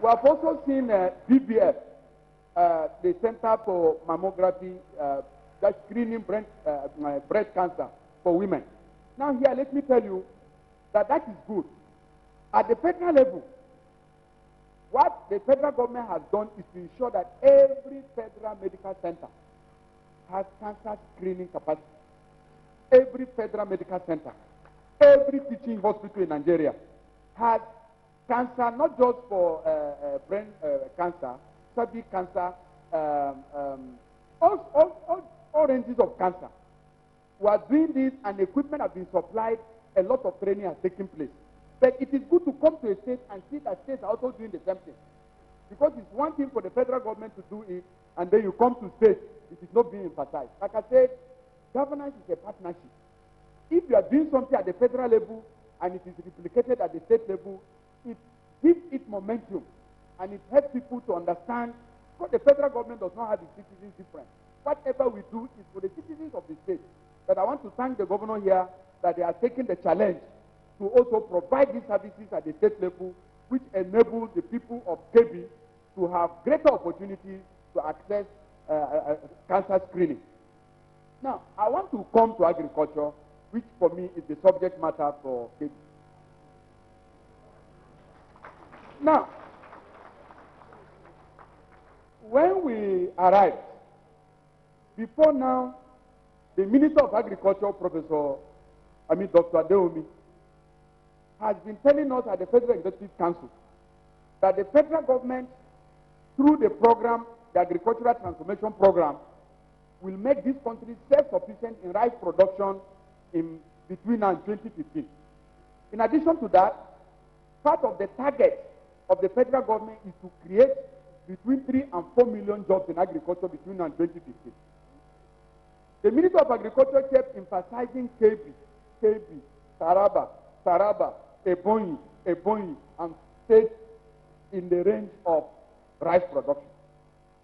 We have also seen BBF, the Center for Mammography, that's screening breast cancer for women. Now here, let me tell you that that is good. At the federal level, what the federal government has done is to ensure that every federal medical center has cancer screening capacity. Every federal medical center, every teaching hospital in Nigeria has cancer, not just for brain cancer, cervical cancer, all ranges of cancer. We are doing this, and equipment has been supplied, a lot of training has taken place. But it is good to come to a state and see that states are also doing the same thing. Because it's one thing for the federal government to do it, and then you come to states, it is not being emphasized. Like I said, governance is a partnership. If you are doing something at the federal level and it is replicated at the state level, it gives it momentum and it helps people to understand because the federal government does not have its citizens different. Whatever we do is for the citizens of the state. But I want to thank the governor here that they are taking the challenge to also provide these services at the state level, which enables the people of Kebbi to have greater opportunities to access cancer screening. Now, I want to come to agriculture, which for me is the subject matter for Kebbi. Now, when we arrived, before now, the Minister of Agriculture, Dr. Adeleke, has been telling us at the Federal Executive Council that the federal government, through the program, the Agricultural Transformation Program, will make this country self-sufficient in rice production in between now and 2015. In addition to that, part of the target of the federal government is to create between 3 and 4 million jobs in agriculture between now and 2015. The Minister of Agriculture kept emphasizing Kebbi, Taraba, Ebonyi, and states in the range of rice production.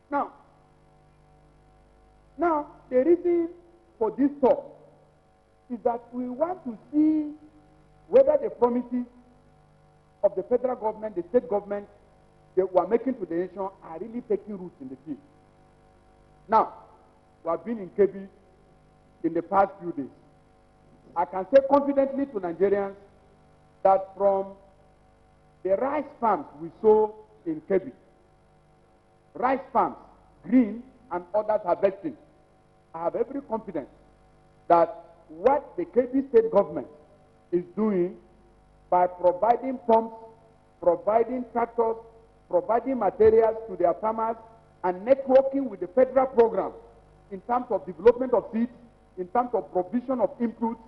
Now, the reason for this talk is that we want to see whether the promises of the federal government, the state government, that we are making to the nation are really taking roots in the field. Now, we have been in Kebbi in the past few days. I can say confidently to Nigerians that from the rice farms we saw in Kebbi, rice farms, green and others harvesting, I have every confidence that what the Kebbi state government is doing by providing pumps, providing tractors, providing materials to their farmers, and networking with the federal program in terms of development of seeds, in terms of provision of inputs,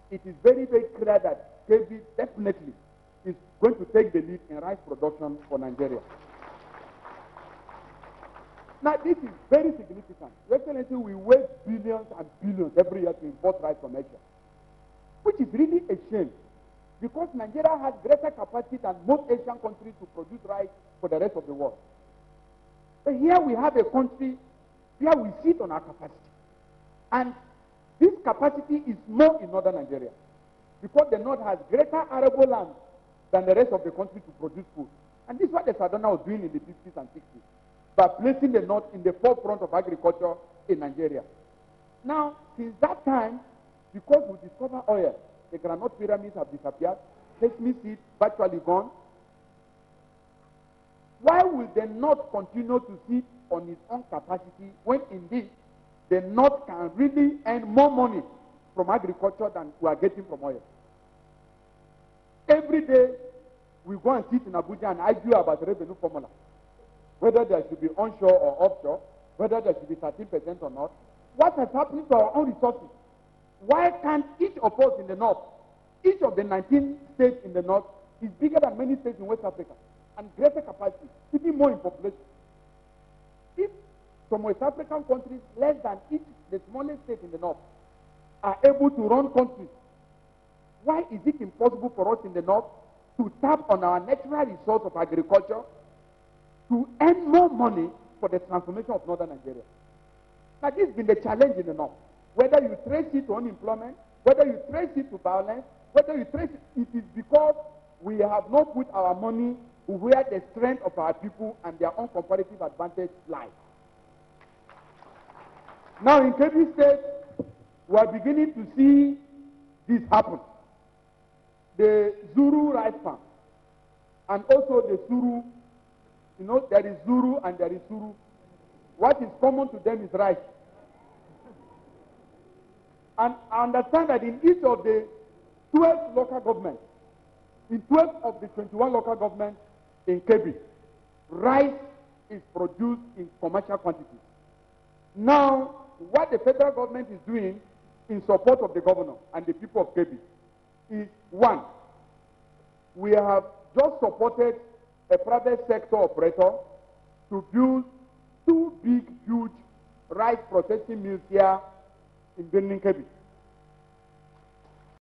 it is very, very clear that Kebbi definitely is going to take the lead in rice production for Nigeria. Now, this is very significant. Your Excellency, we waste billions and billions every year to import rice from Asia, which is really a shame because Nigeria has greater capacity than most Asian countries to produce rice for the rest of the world. But here we have a country where we sit on our capacity. And this capacity is more in northern Nigeria because the north has greater arable land than the rest of the country to produce food. And this is what the Sadona was doing in the 50s and 60s, by placing the north in the forefront of agriculture in Nigeria. Now, since that time, because we discover oil, the granite pyramids have disappeared, sesame seed virtually gone. Why will the north continue to sit on its own capacity when indeed the north can really earn more money from agriculture than we are getting from oil? Every day, we go and sit in Abuja and argue about the revenue formula, whether there should be onshore or offshore, whether there should be 13% or not. What has happened to our own resources? Why can't each of us in the north, each of the 19 states in the north, is bigger than many states in West Africa and greater capacity, even more in population? If some West African countries, less than each, the smallest state in the north, are able to run countries, why is it impossible for us in the north to tap on our natural resource of agriculture to earn more money for the transformation of northern Nigeria? Now, this has been the challenge in the north. Whether you trace it to unemployment, whether you trace it to violence, whether you trace it, it is because we have not put our money where the strength of our people and their own comparative advantage lies. Now in Kebbi State, we are beginning to see this happen. The Zuru rice farm and also the Suru, you know, there is Zuru and there is Suru. What is common to them is rice. And I understand that in each of the 12 local governments, in 12 of the 21 local governments in Kebbi, rice is produced in commercial quantities. Now, what the federal government is doing in support of the governor and the people of Kebbi is, one, we have just supported a private sector operator to build 2 big, huge rice processing mills here in Kebbi.